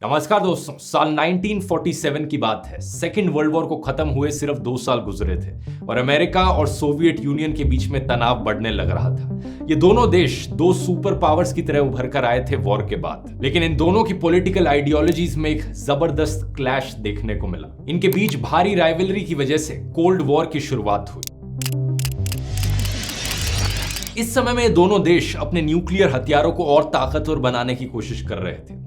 नमस्कार दोस्तों, साल 1947 की बात है। सेकेंड वर्ल्ड वॉर को खत्म हुए सिर्फ 2 साल गुजरे थे और अमेरिका और सोवियत यूनियन के बीच में तनाव बढ़ने लग रहा था। ये दोनों देश दो सुपर पावर्स की तरह उभर कर आए थे वॉर के बाद, लेकिन इन दोनों की पॉलिटिकल आइडियोलॉजीज में एक जबरदस्त क्लैश देखने को मिला। इनके बीच भारी राइवलरी की वजह से कोल्ड वॉर की शुरुआत हुई। इस समय में दोनों देश अपने न्यूक्लियर हथियारों को और ताकतवर बनाने की कोशिश कर रहे थे।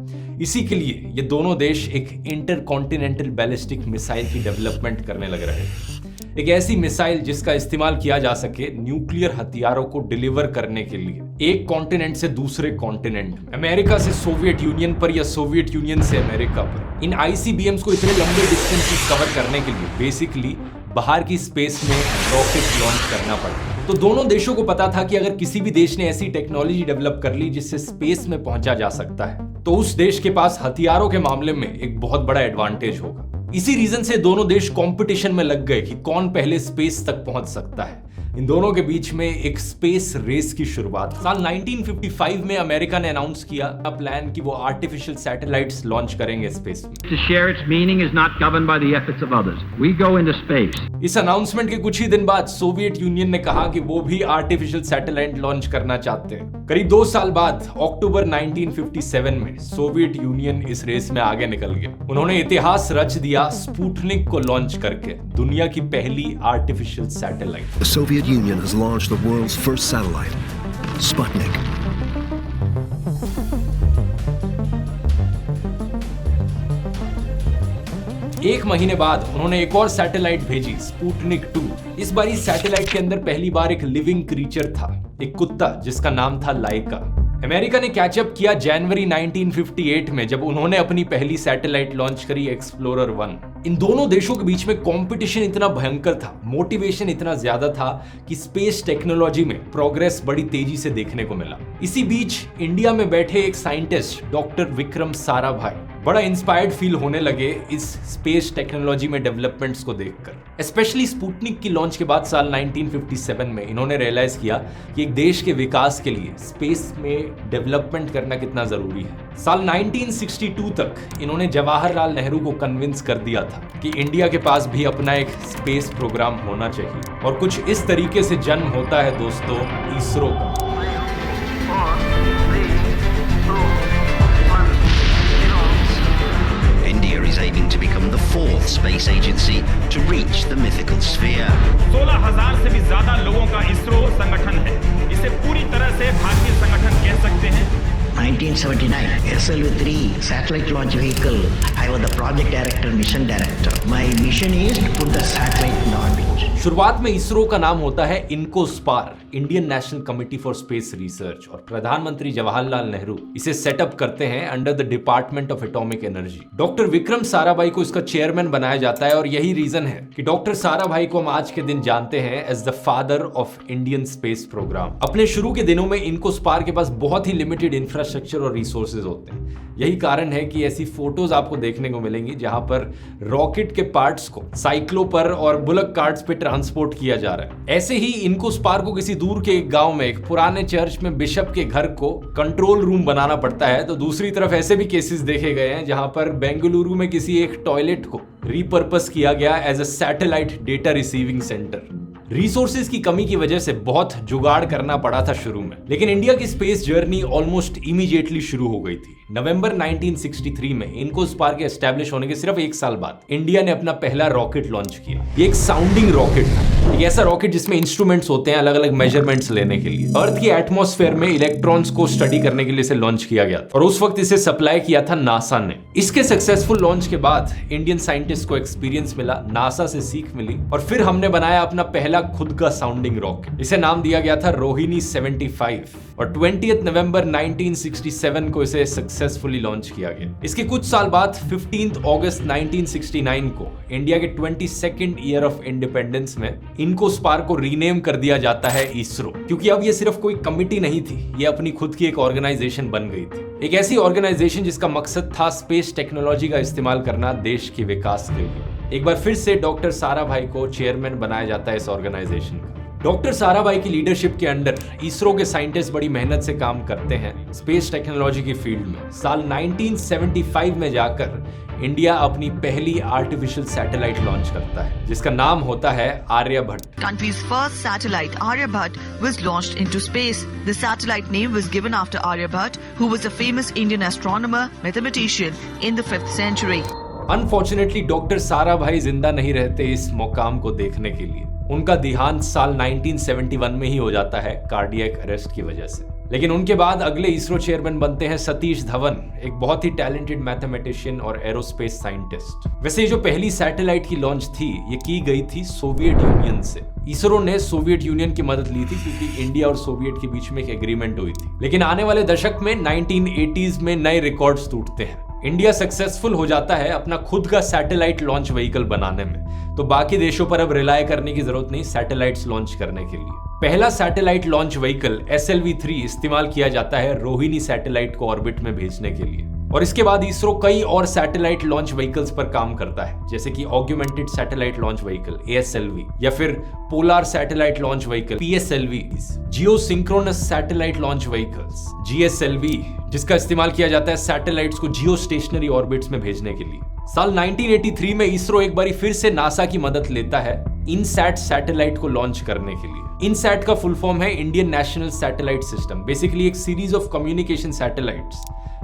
इसी के लिए ये दोनों देश एक इंटरकॉन्टिनेंटल बैलिस्टिक मिसाइल की डेवलपमेंट करने लग रहे थे। एक ऐसी मिसाइल जिसका इस्तेमाल किया जा सके न्यूक्लियर हथियारों को डिलीवर करने के लिए एक कॉन्टिनेंट से दूसरे कॉन्टिनेंट में, अमेरिका से सोवियत यूनियन पर या सोवियत यूनियन से अमेरिका पर। इन आईसीबीएम्स को इतने लंबे डिस्टेंसेस कवर करने के लिए बेसिकली बाहर की स्पेस में रॉकेट लॉन्च करना पड़ता। तो दोनों देशों को पता था कि अगर किसी भी देश ने ऐसी टेक्नोलॉजी डेवलप कर ली जिससे स्पेस में पहुंचा जा सकता है, तो उस देश के पास हथियारों के मामले में एक बहुत बड़ा एडवांटेज होगा। इसी रीजन से दोनों देश कंपटीशन में लग गए कि कौन पहले स्पेस तक पहुंच सकता है। इन दोनों के बीच में एक स्पेस रेस की शुरुआत साल 1955 में अमेरिका ने अनाउंस किया प्लान कि वो आर्टिफिशियल सैटेलाइट्स लॉन्च करेंगे स्पेस में। To share its meaning is not governed by the efforts of others. We go into space. इस अनाउंसमेंट के कुछ ही दिन बाद सोवियत यूनियन ने कहा कि वो भी आर्टिफिशियल सैटेलाइट लॉन्च करना चाहते हैं। करीब 2 साल बाद अक्टूबर 1957 में सोवियत यूनियन इस रेस में आगे निकल गया। उन्होंने इतिहास रच दिया स्पुतनिक को लॉन्च करके, दुनिया की पहली artificial satellite. The Soviet Union has launched the world's first satellite, Sputnik. एक महीने बाद उन्होंने एक और सैटेलाइट भेजी, स्पुतनिक 2। इस बार इस सैटेलाइट के अंदर पहली बार एक लिविंग क्रीचर था, एक कुत्ता जिसका नाम था लाइका। अमेरिका ने कैचअप किया जनवरी 1958 में, जब उन्होंने अपनी पहली सैटेलाइट लॉन्च करी, एक्सप्लोरर 1। इन दोनों देशों के बीच में कंपटीशन इतना भयंकर था, मोटिवेशन इतना ज्यादा था कि स्पेस टेक्नोलॉजी में प्रोग्रेस बड़ी तेजी से देखने को मिला। इसी बीच इंडिया में बैठे एक साइंटिस्ट डॉक्टर विक्रम साराभाई बड़ा इंस्पायर्ड फील होने लगे इस स्पेस टेक्नोलॉजी में डेवलपमेंट्स को देखकर। स्पेशली स्पुतनिक की लॉन्च के बाद साल 1957 में इन्होंने रियलाइज किया कि एक देश के विकास के लिए स्पेस में डेवलपमेंट करना कितना जरूरी है। साल 1962 तक इन्होंने जवाहरलाल नेहरू को कन्विंस कर दिया था कि इंडिया के पास भी अपना एक स्पेस प्रोग्राम होना चाहिए, और कुछ इस तरीके से जन्म होता है दोस्तों इसरो का। Is aiming to become the 4th space agency to reach the mythical sphere. 16,000 से भी ज्यादा लोगों का इसरो संगठन है। इसे पूरी तरह से भारतीय संगठन कह सकते हैं। 1979, SLV-3 satellite launch vehicle. I was the project director, mission director. My mission is to put the satellite in orbit. शुरुआत में इसरो का नाम होता है INCOSPAR, Indian national committee for space research, और प्रधानमंत्री जवाहरलाल नेहरू इसे सेटअप करते हैं under the department of atomic energy. Doctor Vikram Sarabhai को इसका चेयरमैन बनाया जाता है, और यही रीजन है कि डॉक्टर साराभाई को हम आज के दिन जानते हैं as the father of Indian space program. अपने शुरू के दिनों में इनकोस्पार के पास बहुत ही लिमिटेड इंफ्रास्ट्रक्चर और रिसोर्सेज होते हैं। यही कारण है कि ऐसी फोटोज आपको देखने को मिलेंगी जहां पर रॉकेट के पार्ट्स को साइक्लो पर और बुलक कार्ट्स पे ट्रांसपोर्ट किया जा रहा है। ऐसे ही इनकोस्पार को किसी दूर के एक गांव में एक पुराने चर्च में बिशप के घर को कंट्रोल रूम बनाना पड़ता है। तो दूसरी तरफ ऐसे भी केसेस देखे गए हैं जहां पर बेंगलुरु में किसी एक टॉयलेट को रीपर्पस किया गया as a satellite data receiving centre. Resources की कमी की वजह से बहुत जुगाड़ करना पड़ा था शुरू में, लेकिन इंडिया की स्पेस जर्नी ऑलमोस्ट इमीडिएटली शुरू हो गई थी। नवंबर 1963 में इनकोस्पार के एस्टैब्लिश होने के सिर्फ 1 साल बाद इंडिया ने अपना पहला रॉकेट लॉन्च किया। ये एक साउंडिंग रॉकेट था, एक ऐसा रॉकेट जिसमें इंस्ट्रूमेंट्स होते हैं अलग अलग मेजरमेंट्स लेने के लिए। अर्थ की एटमॉस्फेयर में इलेक्ट्रॉन्स को स्टडी करने के लिए इसे लॉन्च किया गया था, और उस वक्त इसे सप्लाई किया था नासा ने। इसके सक्सेसफुल लॉन्च के बाद इंडियन साइंटिस्ट को एक्सपीरियंस मिला, नासा से सीख मिली, और फिर हमने बनाया अपना पहला खुद का साउंडिंग रॉकेट। इसे नाम दिया गया था रोहिणी 75, और 20 नवंबर 1967 को इसे सक्सेसफुली लॉन्च किया गया। इसके कुछ साल बाद 15 अगस्त 1969 को इंडिया के 22nd ईयर ऑफ इंडिपेंडेंस में इनकोस्पार को रीनेम कर दिया जाता है इसरो, क्योंकि अब ये सिर्फ कोई कमिटी नहीं थी, ये अपनी खुद की एक ऑर्गेनाइजेशन बन गई थी। एक ऐसी ऑर्गेनाइजेशन जिसका मकसद था स्पेस टेक्नोलॉजी का इस्तेमाल करना देश के विकास के लिए। एक बार फिर से डॉक्टर साराभाई को चेयरमैन बनाया जाता है इस ऑर्गेनाइजेशन का। डॉक्टर साराभाई की लीडरशिप के अंडर इसरो के साइंटिस्ट बड़ी मेहनत से काम करते हैं स्पेस टेक्नोलॉजी की फील्ड में। साल 1975 में जाकर इंडिया अपनी पहली आर्टिफिशियल सैटेलाइट लॉन्च करता है जिसका नाम होता है Aryabhata. Country's first satellite, Aryabhat, was launched into space. The satellite name was given after Aryabhat, who was a famous Indian astronomer, mathematician in the 5th century. Unfortunately doctor Sarabhai जिंदा नहीं रहते इस मुकाम को देखने के लिए। उनका देहांत साल 1971 में ही हो जाता है कार्डियक अरेस्ट की वजह से। लेकिन उनके बाद अगले इसरो चेयरमैन बनते हैं सतीश धवन, एक बहुत ही टैलेंटेड मैथमेटिशियन और एरोस्पेस साइंटिस्ट। वैसे ये जो पहली सैटेलाइट की लॉन्च थी ये की गई थी सोवियत यूनियन से। इसरो ने सोवियत यूनियन की मदद ली थी क्योंकि इंडिया और सोवियत के बीच में एक एग्रीमेंट हुई थी। लेकिन आने वाले दशक में 1980s में नए रिकॉर्ड्स टूटते हैं। इंडिया सक्सेसफुल हो जाता है अपना खुद का सैटेलाइट लॉन्च व्हीकल बनाने में, तो बाकी देशों पर अब रिलाय करने की जरूरत नहीं सैटेलाइट्स लॉन्च करने के लिए। पहला सैटेलाइट लॉन्च व्हीकल SLV-3 इस्तेमाल किया जाता है रोहिणी सैटेलाइट को ऑर्बिट में भेजने के लिए। और इसके बाद इसरो कई और सैटेलाइट लॉन्च व्हीकल्स पर काम करता है जैसे कि augmented satellite launch vehicle ASLV या फिर polar satellite launch vehicle PSLV, geosynchronous satellite launch vehicles GSLV, जिसका इस्तेमाल किया जाता है सैटेलाइट्स को जियो स्टेशनरी ऑर्बिट्स में भेजने के लिए। साल 1983 में इसरो एक बार फिर से नासा की मदद लेता है इनसैट सैटेलाइट को लॉन्च करने के लिए। इनसैट का फुल फॉर्म है Indian national satellite system, basically एक सीरीज ऑफ कम्युनिकेशन सैटेलाइट्स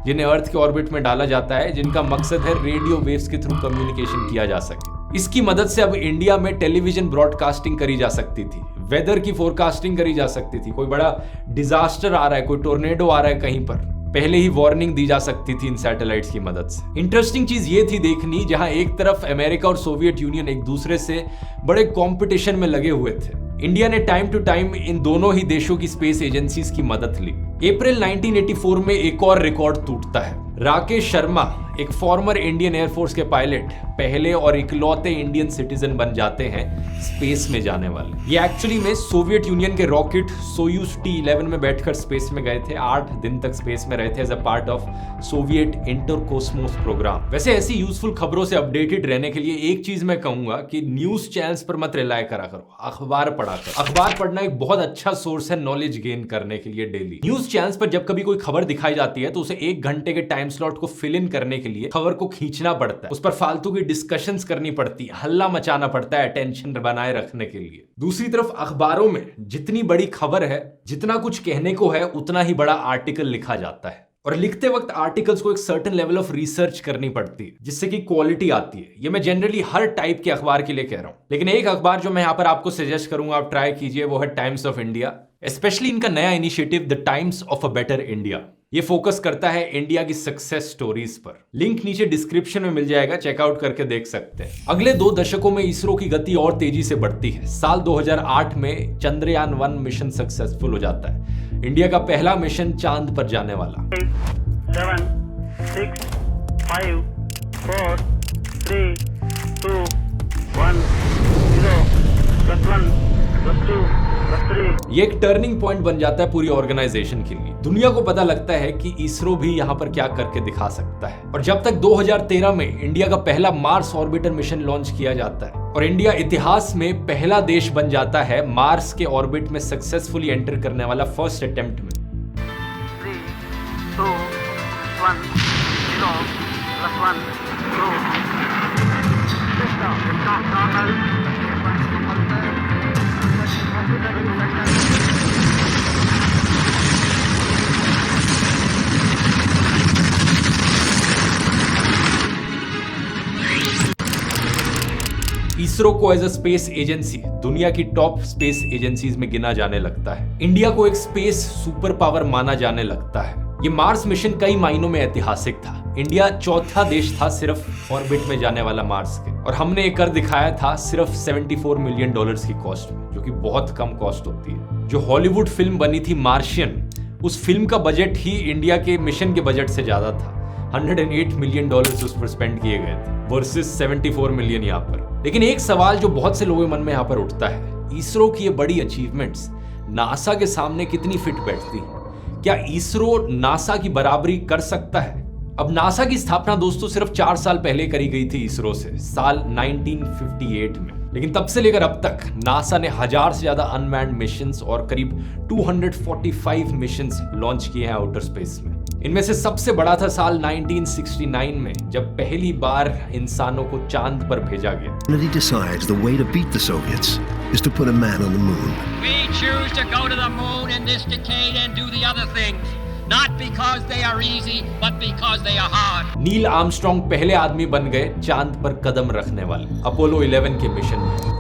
जिन्हें अर्थ के ऑर्बिट में डाला जाता है, जिनका मकसद है रेडियो वेव्स के थ्रू कम्युनिकेशन किया जा सके। इसकी मदद से अब इंडिया में टेलीविजन ब्रॉडकास्टिंग करी जा सकती थी, वेदर की फोरकास्टिंग करी जा सकती थी, कोई बड़ा डिजास्टर आ रहा है, कोई टोर्नेडो आ रहा है कहीं पर, पहले ही वार्निंग दी जा सकती थी इन सैटेलाइट्स की मदद से। इंटरेस्टिंग चीज ये थी देखनी, जहां एक तरफ अमेरिका और सोवियत यूनियन एक दूसरे से बड़े कंपटीशन में लगे हुए थे, इंडिया ने टाइम टू टाइम इन दोनों ही देशों की स्पेस एजेंसीज की मदद ली। अप्रैल 1984 में एक और रिकॉर्ड टूटता है। राकेश शर्मा, एक फॉर्मर इंडियन एयरफोर्स के पायलट, पहले और इकलौते इंडियन सिटीजन बन जाते हैं स्पेस में जाने वाले। ये एक्चुअली में सोवियत यूनियन के रॉकेट सोयूज T-11 में बैठकर स्पेस में गए थे। 8 दिन तक स्पेस में रहे थे as a part of Soviet Intercosmos programme. वैसे ऐसी यूजफुल खबरों से अपडेटेड रहने के लिए एक चीज मैं कहूंगा कि न्यूज चैनल्स पर मत रिलाय करा करो, अखबार पढ़ा करो। अखबार पढ़ना एक बहुत अच्छा सोर्स है नॉलेज गेन करने के लिए डेली। न्यूज चैनल्स पर जब कभी कोई खबर दिखाई जाती है तो उसे 1 घंटे के टाइम स्लॉट को फिल इन करने के लिए खबर को खींचना पड़ता है, उस पर फालतू की डिस्कशंस करनी पड़ती है, हल्ला मचाना पड़ता है अटेंशन बनाए रखने के लिए। दूसरी तरफ अखबारों में जितनी बड़ी खबर है, जितना कुछ कहने को है, उतना ही बड़ा आर्टिकल लिखा जाता है। और लिखते वक्त आर्टिकल्स को एक सर्टेन लेवल ऑफ रिसर्च करनी पड़ती है जिससे कि क्वालिटी आती है। ये मैं जनरली हर टाइप के अखबार के लिए कह रहा हूं, लेकिन एक अखबार जो मैं यहाँ पर आपको सजेस्ट करूंगा, आप ट्राई कीजिए, वो है टाइम्स ऑफ इंडिया। स्पेशली इनका नया initiative the times of a better India. ये फोकस करता है इंडिया की सक्सेस स्टोरीज पर। लिंक नीचे डिस्क्रिप्शन में मिल जाएगा, चेकआउट करके देख सकते हैं। अगले 2 दशकों में इसरो की गति और तेजी से बढ़ती है। साल 2008 में चंद्रयान 1 मिशन सक्सेसफुल हो जाता है, इंडिया का पहला मिशन चांद पर जाने वाला। 7, 6, 5, 4, 3, 2, 1, 0, +1, +2, +3। ये एक टर्निंग पॉइंट बन जाता है पूरी ऑर्गेनाइजेशन के लिए। दुनिया को पता लगता है कि इसरो भी यहाँ पर क्या करके दिखा सकता है। और जब तक 2013 में इंडिया का पहला मार्स ऑर्बिटर मिशन लॉन्च किया जाता है और इंडिया इतिहास में पहला देश बन जाता है मार्स के ऑर्बिट में सक्सेसफुली एंटर करने वाला फर्स्ट अटेम्प्ट में। 3, 2, 1, 0, +1, 2। इसरो को एज अ स्पेस एजेंसी दुनिया की टॉप स्पेस एजेंसीज में गिना जाने लगता है। इंडिया को एक स्पेस सुपर पावर माना जाने लगता है। ये मार्स मिशन कई मायनों में ऐतिहासिक था। इंडिया चौथा देश था सिर्फ ऑर्बिट में जाने वाला मार्स के, और हमने एक कर दिखाया था सिर्फ $74 मिलियन की कॉस्ट में, जो कि बहुत कम कॉस्ट होती है। जो हॉलीवुड फिल्म बनी थी मार्शियन, उस फिल्म का बजट ही इंडिया के मिशन के बजट से ज्यादा था। $108 मिलियन उस पर स्पेंड किए गए थे वर्सेस 74 मिलियन यहाँ पर। लेकिन एक सवाल जो बहुत से लोगों के मन में यहाँ पर उठता है, इसरो की ये बड़ी अचीवमेंट्स नासा के सामने कितनी फिट बैठती है? क्या इसरो नासा की बराबरी कर सकता है? अब नासा की स्थापना दोस्तों सिर्फ 4 साल पहले करी गई थी इसरो से, साल 1958 में। लेकिन तब से लेकर अब तक नासा ने 1000 से ज्यादा अनमैन्ड मिशंस और करीब 245 मिशंस लॉन्च किए हैं आउटर स्पेस में। इनमें से सबसे बड़ा था साल 1969 में, जब पहली बार इंसानों को चांद पर भेजा गया। Humanity decides the way to beat the Soviets is to put a man on the moon. We choose to go to the moon in this decade and do the other things, not because they are easy, but because they are hard. Neil Armstrong पहले आदमी बन गए चांद पर कदम रखने वाले Apollo 11 के mission में।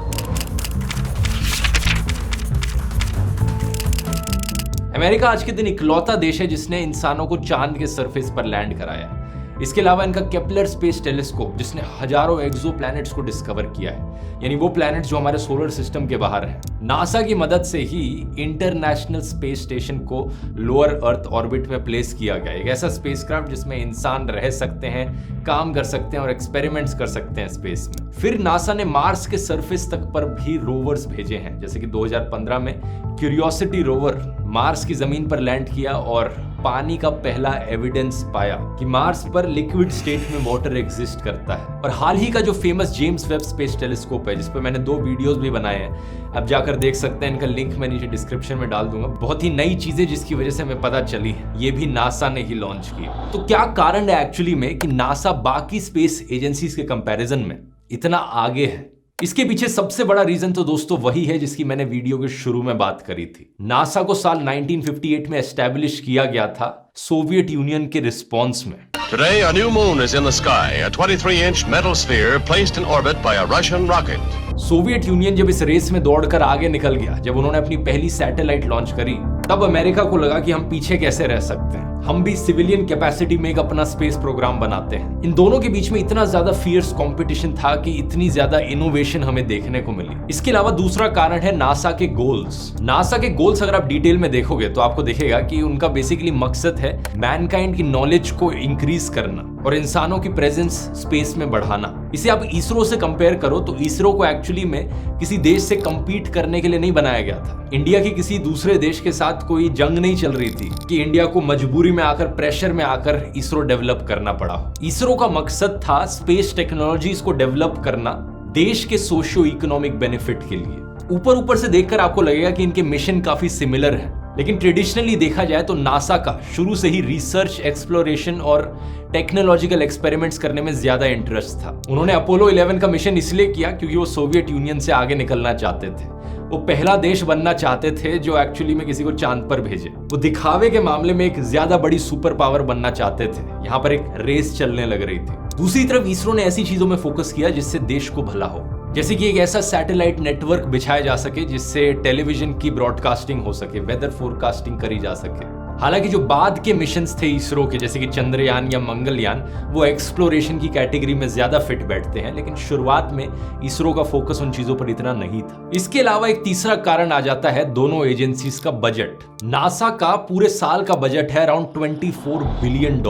अमेरिका आज के दिन इकलौता देश है जिसने इंसानों को चांद के सरफेस पर लैंड कराया है। इसके अलावा इनका केपलर स्पेस टेलीस्कोप जिसने हजारों एक्सो प्लैनेट्स को डिस्कवर किया है, यानी वो प्लैनेट्स जो हमारे सोलर सिस्टम के बाहर हैं। नासा की मदद से ही इंटरनेशनल स्पेस स्टेशन को लोअर अर्थ ऑर्बिट में प्लेस किया गया, एक ऐसा स्पेसक्राफ्ट जिसमें इंसान रह सकते हैं, काम कर सकते हैं और एक्सपेरिमेंट्स कर सकते हैं स्पेस में। फिर नासा ने मार्स के सरफेस तक पर भी रोवर्स भेजे हैं, जैसे कि 2015 में क्यूरियोसिटी रोवर मार्स की जमीन पर लैंड किया और पानी का पहला एविडेंस पाया कि मार्स पर लिक्विड स्टेट में वाटर एग्जिस्ट करता है। और हाल ही का जो famous James Webb space telescope है, जिस पर मैंने 2 वीडियोस भी बनाए हैं, अब जाकर देख सकते हैं, इनका लिंक मैं नीचे डिस्क्रिप्शन में डाल दूंगा। बहुत ही नई चीजें जिसकी वजह से हमें पता चली, ये भी नासा ने ही लॉन्च की। तो क्या कारण है एक्चुअली में कि नासा बाकी स्पेस एजेंसीज के कंपैरिजन में इतना आगे है? इसके पीछे सबसे बड़ा रीजन तो दोस्तों वही है जिसकी मैंने वीडियो के शुरू में बात करी थी। नासा को साल 1958 में एस्टैब्लिश किया गया था सोवियत यूनियन के रिस्पॉन्स में। Today, a new moon is in the sky, a 23-inch metal sphere placed in orbit by a Russian rocket. Soviet union जब इस रेस में दौड़कर आगे निकल गया, जब उन्होंने अपनी पहली सैटेलाइट लॉन्च करी, तब अमेरिका को लगा कि हम पीछे कैसे रह सकते हैं, हम भी सिविलियन कैपेसिटी में एक अपना स्पेस प्रोग्राम बनाते हैं। इन दोनों के बीच में इतना ज्यादा फियर्स कंपटीशन था कि इतनी ज्यादा इनोवेशन हमें देखने को मिली। इसके अलावा दूसरा कारण है नासा के गोल्स। नासा के गोल्स अगर आप डिटेल में देखोगे तो आपको दिखेगा कि उनका बेसिकली मकसद है मैनकाइंड की नॉलेज को इंक्रीज करना और इंसानों की प्रेजेंस स्पेस में बढ़ाना। इसे आप इसरो से कंपेयर करो तो इसरो को एक्चुअली में किसी देश से कंपीट करने के लिए नहीं बनाया गया था। इंडिया की किसी दूसरे देश के साथ कोई जंग नहीं चल रही थी कि इंडिया को मजबूरी में आकर, प्रेशर में आकर इसरो डेवलप करना पड़ा। इसरो का मकसद था स्पेस टेक्नोलॉजीज को डेवलप करना देश के सोशियो इकोनॉमिक बेनिफिट के लिए। ऊपर से देखकर आपको लगेगा कि इनके मिशन काफी सिमिलर है, लेकिन ट्रेडिशनली देखा जाए तो नासा का शुरू से ही रिसर्च, एक्सप्लोरेशन और टेक्नोलॉजिकल एक्सपेरिमेंट्स करने में ज्यादा इंटरेस्ट था। उन्होंने अपोलो 11 का मिशन इसलिए किया क्योंकि वो सोवियत यूनियन से आगे निकलना चाहते थे। वो पहला देश बनना चाहते थे जो एक्चुअली में किसी को चांद पर भेजे। वो दिखावे के मामले में एक ज्यादा बड़ी सुपर पावर बनना चाहते थे। यहाँ पर एक रेस चलने लग रही थी। दूसरी तरफ इसरो ने ऐसी चीजों में फोकस किया जिससे देश को भला हो, जैसे कि एक ऐसा सैटेलाइट नेटवर्क बिछाया जा सके जिससे टेलीविजन की ब्रॉडकास्टिंग हो सके, वेदर फोरकास्टिंग करी जा सके। हालांकि जो बाद के मिशंस थे इसरो के, जैसे कि चंद्रयान या मंगलयान, वो एक्सप्लोरेशन की कैटेगरी में ज्यादा फिट बैठते हैं, लेकिन शुरुआत में इसरो का फोकस उन चीजों पर इतना नहीं था। इसके अलावा एक तीसरा कारण आ जाता है दोनों एजेंसीज का बजट। नासा का पूरे साल का बजट है अराउंड $24 बिलियन।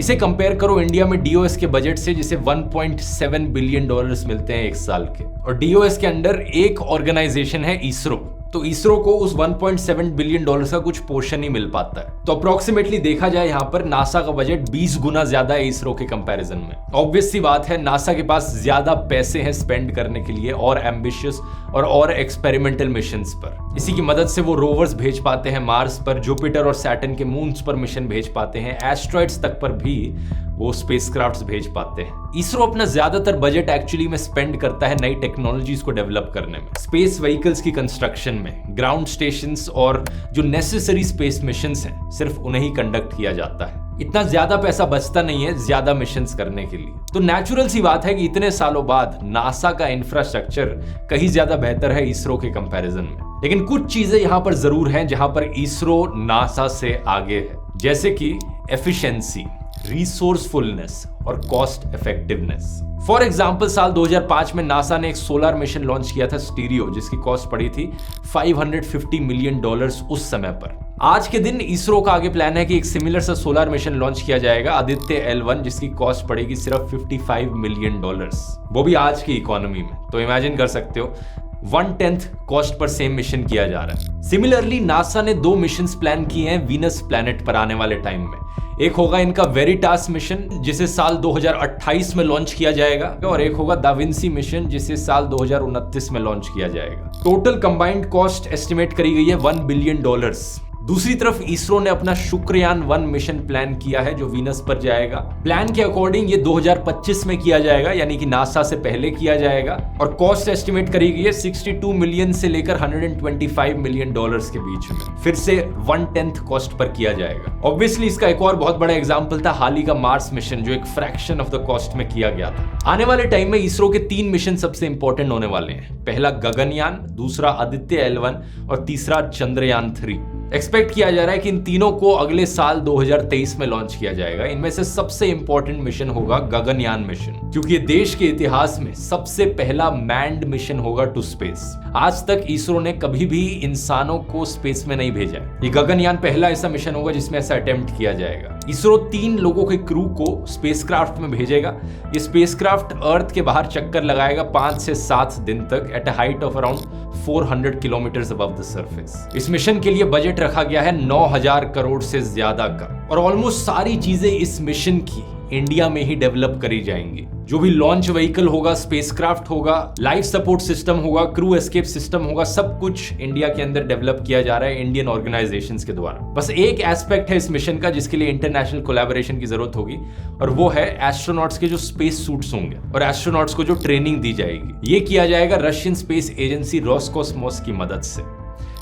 इसे कंपेयर करो इंडिया में डीओएस के बजट से, जिसे $1.7 बिलियन मिलते हैं एक साल के। और डीओएस के अंडर एक ऑर्गेनाइजेशन है इसरो, तो इसरो को उस $1.7 बिलियन का कुछ पोर्शन ही मिल पाता है। तो अप्रोक्सीमेटली देखा जाए यहाँ पर नासा का बजट 20 गुना ज्यादा है इसरो के कंपैरिजन में। ऑब्वियस सी बात है, नासा के पास ज्यादा पैसे हैं स्पेंड करने के लिए और एम्बिशियस और एक्सपेरिमेंटल मिशंस पर। इसी की मदद से वो रोवर्स भेज पाते हैं मार्स पर, जुपिटर और सैटर्न के मून्स पर मिशन भेज पाते हैं, एस्ट्रॉइड्स तक पर भी वो स्पेसक्राफ्ट्स भेज पाते हैं। इसरो अपना ज्यादातर बजट एक्चुअली में स्पेंड करता है नई टेक्नोलॉजीज को डेवलप करने में, स्पेस व्हीकल्स की कंस्ट्रक्शन में, ग्राउंड स्टेशंस और जो नेसेसरी स्पेस मिशंस हैं सिर्फ उन्हें ही कंडक्ट किया जाता है। इतना ज्यादा पैसा बचता नहीं है ज्यादा मिशंस करने के लिए। तो नेचुरल सी बात है कि इतने सालों बाद नासा का इंफ्रास्ट्रक्चर कहीं ज्यादा बेहतर है इसरो के कंपैरिजन में। लेकिन कुछ चीजें यहां पर जरूर हैं जहां पर इसरो नासा से आगे है, जैसे कि एफिशिएंसी, रिसोर्सफुलनेस और कॉस्ट इफेक्टिवनेस। फॉर एग्जाम्पल साल 2005 में नासा ने एक सोलर मिशन लॉन्च किया था स्टीरियो, जिसकी कॉस्ट पड़ी थी $550 मिलियन उस समय पर। आज के दिन इसरो का आगे प्लान है कि एक सिमिलर सा सोलर मिशन लॉन्च किया जाएगा, आदित्य L1, जिसकी कॉस्ट पड़ेगी सिर्फ $55 मिलियन, वो भी आज की इकोनॉमी में। तो इमेजिन कर सकते हो 1/10 कॉस्ट पर सेम मिशन किया जा रहा है। सिमिलरली नासा ने 2 मिशंस प्लान किए हैं वीनस प्लैनेट पर आने वाले टाइम में। एक होगा इनका वेरिटास मिशन जिसे साल 2028 में लॉन्च किया जाएगा और एक होगा दा विंसी मिशन जिसे साल 2029 में लॉन्च किया जाएगा। टोटल कंबाइंड कॉस्ट एस्टिमेट करी गई है $1 बिलियन। दूसरी तरफ इसरो ने अपना शुक्रयान 1 मिशन प्लान किया है जो वीनस पर जाएगा। प्लान के अकॉर्डिंग ये 2025 में किया जाएगा, यानी कि नासा से पहले किया जाएगा और कॉस्ट एस्टिमेट करी गई है 62 मिलियन से लेकर $125 मिलियन के बीच में। फिर से 1/10 कॉस्ट पर किया जाएगा। ऑब्वियसली इसका एक और बहुत बड़ा एग्जाम्पल था हाल ही का मार्स मिशन जो एक फ्रैक्शन ऑफ द कॉस्ट में किया गया था। आने वाले टाइम में इसरो के 3 मिशन सबसे इंपॉर्टेंट होने वाले हैं। पहला गगनयान, दूसरा आदित्य L1 और तीसरा चंद्रयान 3। एक्सपेक्ट किया जा रहा है कि इन तीनों को अगले साल 2023 में लॉन्च किया जाएगा। इनमें से सबसे इंपॉर्टेंट मिशन होगा गगनयान मिशन, क्योंकि ये देश के इतिहास में सबसे पहला मैन्ड मिशन होगा टू स्पेस। आज तक इसरो ने कभी भी इंसानों को स्पेस में नहीं भेजा। ये गगनयान पहला ऐसा मिशन होगा जिसमें ऐसा अटेम्प्ट किया जाएगा। इसरो 3 लोगों के क्रू को स्पेसक्राफ्ट में भेजेगा। ये स्पेसक्राफ्ट अर्थ के बाहर चक्कर लगाएगा 5 से 7 दिन तक at a height of around 400 kilometre above the surface. इस मिशन के लिए बजट रखा गया है 9,000 करोड़ से ज्यादा का और ऑलमोस्ट सारी चीजें इस मिशन की इंडिया में ही डेवलप करी जाएंगी। जो भी लॉन्च व्हीकल होगा, स्पेसक्राफ्ट होगा, लाइफ सपोर्ट सिस्टम होगा, क्रू एस्केप सिस्टम होगा, सब कुछ इंडिया के अंदर डेवलप किया जा रहा है इंडियन ऑर्गेनाइजेशंस के द्वारा। बस एक एस्पेक्ट है इस मिशन का जिसके लिए इंटरनेशनल कोलैबोरेशन की जरूरत होगी और वो है एस्ट्रोनॉट्स के जो स्पेस सूट्स होंगे और एस्ट्रोनॉट्स को जो ट्रेनिंग दी जाएगी। ये किया जाएगा रशियन स्पेस एजेंसी रोसकॉस्मोस की मदद से।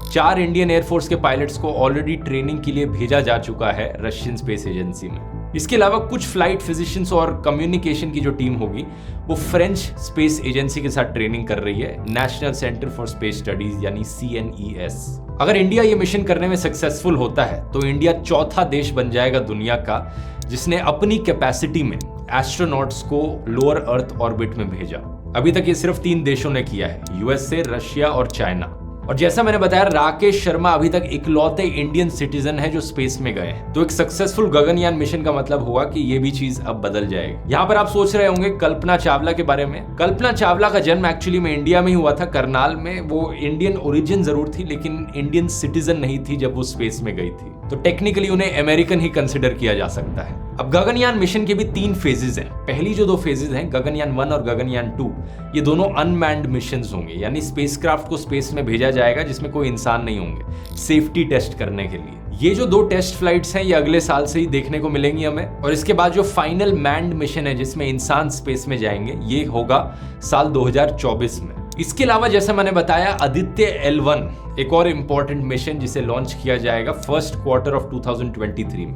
4 इंडियन एयरफोर्स के पायलट्स को ऑलरेडी ट्रेनिंग के लिए भेजा जा चुका है रशियन स्पेस एजेंसी में। इसके अलावा कुछ फ्लाइट फिजिशियंस और कम्युनिकेशन की जो टीम होगी वो फ्रेंच स्पेस एजेंसी के साथ ट्रेनिंग कर रही है, national centre for space studies यानी CNES। अगर इंडिया ये मिशन करने में सक्सेसफुल होता है तो इंडिया चौथा देश बन जाएगा दुनिया का जिसने अपनी कैपेसिटी में एस्ट्रोनॉट्स को लोअर अर्थ ऑर्बिट में भेजा। अभी तक ये सिर्फ 3 देशों ने किया है, USA, रशिया और चाइना। और जैसा मैंने बताया, राकेश शर्मा अभी तक इकलौते इंडियन सिटीजन है जो स्पेस में गए हैं। तो एक सक्सेसफुल गगनयान मिशन का मतलब हुआ कि ये भी चीज अब बदल जाएगी। यहाँ पर आप सोच रहे होंगे कल्पना चावला के बारे में। कल्पना चावला का जन्म एक्चुअली में इंडिया में ही हुआ था, करनाल में। वो इंडियन ओरिजिन जरूर थी लेकिन इंडियन सिटीजन नहीं थी जब वो स्पेस में गई थी, तो टेक्निकली उन्हें अमेरिकन ही कंसिडर किया जा सकता है। अब गगनयान मिशन के भी 3 फेजेस हैं। पहली जो 2 फेजेस हैं, गगनयान 1 और गगनयान 2, ये दोनों अनमैन्ड मिशंस होंगे, यानी स्पेसक्राफ्ट को स्पेस में भेजा जाएगा जिसमें कोई इंसान नहीं होंगे, सेफ्टी टेस्ट करने के लिए। ये जो 2 टेस्ट फ्लाइट्स हैं ये अगले साल से ही देखने को मिलेंगी हमें। और इसके बाद जो फाइनल मैन्ड मिशन है जिसमें इंसान स्पेस में जाएंगे, ये होगा साल 2024 में। इसके अलावा जैसा मैंने बताया, आदित्य L1 एक और इंपॉर्टेंट मिशन जिसे लॉन्च किया जाएगा फर्स्ट क्वार्टर ऑफ 2023 में।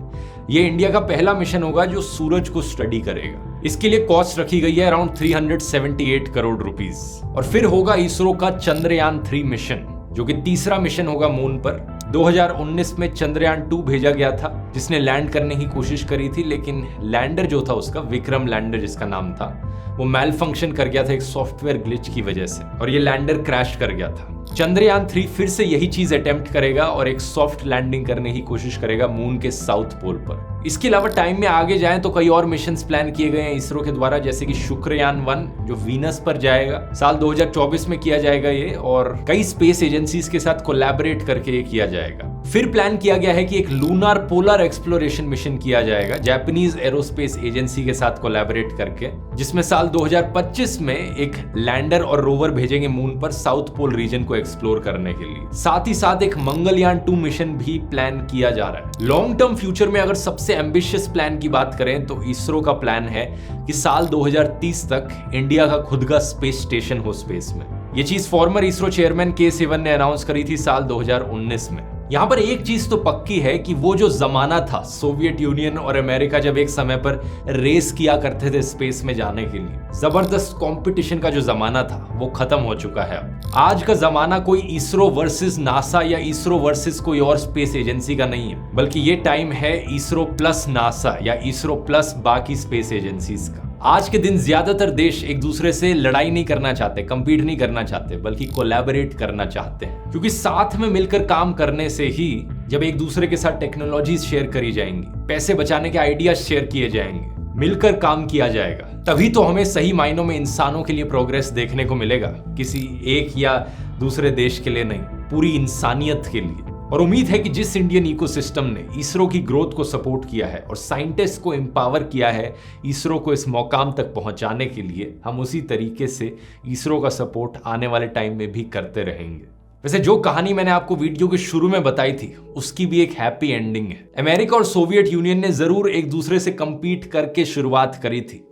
ये इंडिया का पहला मिशन होगा जो सूरज को स्टडी करेगा। इसके लिए कॉस्ट रखी गई है अराउंड 378 करोड़ रुपीस। और फिर होगा इसरो का चंद्रयान 3 मिशन जो कि तीसरा मिशन होगा मून पर। 2019 में चंद्रयान 2 भेजा गया था जिसने लैंड करने की कोशिश करी थी, लेकिन लैंडर जो था उसका, विक्रम लैंडर जिसका नाम था, वो मैल फंक्शन कर गया था एक सॉफ्टवेयर ग्लिच की वजह से और ये लैंडर क्रैश कर गया था। चंद्रयान 3 फिर से यही चीज अटेम्प्ट करेगा और एक सॉफ्ट लैंडिंग करने की कोशिश करेगा मून के साउथ पोल पर। इसके अलावा टाइम में आगे जाएं तो कई और मिशंस प्लान किए गए हैं इसरो के द्वारा, जैसे कि शुक्रयान 1 जो वीनस पर जाएगा, साल 2024 में किया जाएगा ये, और कई स्पेस एजेंसीज के साथ कोलैबोरेट करके ये किया जाएगा। फिर प्लान किया गया है कि एक लूनार पोलर एक्सप्लोरेशन मिशन किया जाएगा जापानीज एरोस्पेस एजेंसी के साथ कोलैबोरेट करके, जिसमें साल 2025 में एक लैंडर और रोवर भेजेंगे मून पर साउथ पोल रीजन को एक्सप्लोर करने के लिए। साथ ही साथ एक मंगलयान 2 मिशन भी प्लान किया जा रहा है। लॉन्ग टर्म फ्यूचर में अगर सबसे एम्बिशियस प्लान की बात करें तो इसरो का प्लान है कि साल 2030 तक इंडिया का खुद का स्पेस स्टेशन हो स्पेस में। ये चीज फॉर्मर इसरो चेयरमैन के सिवन ने अनाउंस करी थी साल 2019 में। यहाँ पर एक चीज तो पक्की है कि वो जो जमाना था सोवियत यूनियन और अमेरिका जब एक समय पर रेस किया करते थे स्पेस में जाने के लिए, जबरदस्त कंपटीशन का जो जमाना था वो खत्म हो चुका है। आज का जमाना कोई इसरो वर्सेस नासा या इसरो वर्सेस कोई और स्पेस एजेंसी का नहीं है, बल्कि ये टाइम है इसरो प्लस नासा या इसरो प्लस बाकी स्पेस एजेंसीज का। आज के दिन ज्यादातर देश एक दूसरे से लड़ाई नहीं करना चाहते, कंपीट नहीं करना चाहते, बल्कि कोलैबोरेट करना चाहते हैं, क्योंकि साथ में मिलकर काम करने से ही जब एक दूसरे के साथ टेक्नोलॉजीज शेयर करी जाएंगी, पैसे बचाने के आइडियाज शेयर किए जाएंगे, मिलकर काम किया जाएगा, तभी तो हमें सही मायनों में इंसानों के लिए प्रोग्रेस देखने को मिलेगा, किसी एक या दूसरे देश के लिए नहीं, पूरी इंसानियत के लिए। और उम्मीद है कि जिस इंडियन इकोसिस्टम ने इसरो की ग्रोथ को सपोर्ट किया है और साइंटिस्ट को एम्पावर किया है इसरो को इस मुकाम तक पहुंचाने के लिए, हम उसी तरीके से इसरो का सपोर्ट आने वाले टाइम में भी करते रहेंगे। वैसे जो कहानी मैंने आपको वीडियो के शुरू में बताई थी उसकी भी एक हैप्पी एंडिंग है। अमेरिका और सोवियत यूनियन ने जरूर एक दूसरे से कंपीट करके शुरुआत करी थी,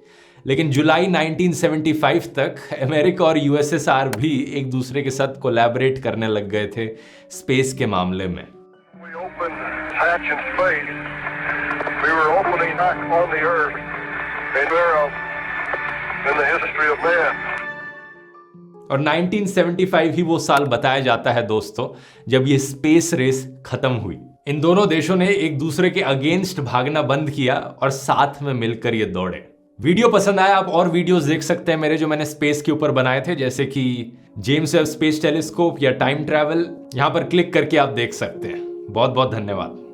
लेकिन जुलाई 1975 तक अमेरिका और यूएसएसआर भी एक दूसरे के साथ कोलैबोरेट करने लग गए थे स्पेस के मामले में। और 1975 ही वो साल बताया जाता है दोस्तों जब ये स्पेस रेस खत्म हुई। इन दोनों देशों ने एक दूसरे के अगेंस्ट भागना बंद किया और साथ में मिलकर ये दौड़े। वीडियो पसंद आया, आप और वीडियोस देख सकते हैं मेरे जो मैंने स्पेस के ऊपर बनाए थे, जैसे कि जेम्स वेब स्पेस टेलीस्कोप या टाइम ट्रैवल। यहां पर क्लिक करके आप देख सकते हैं। बहुत बहुत धन्यवाद।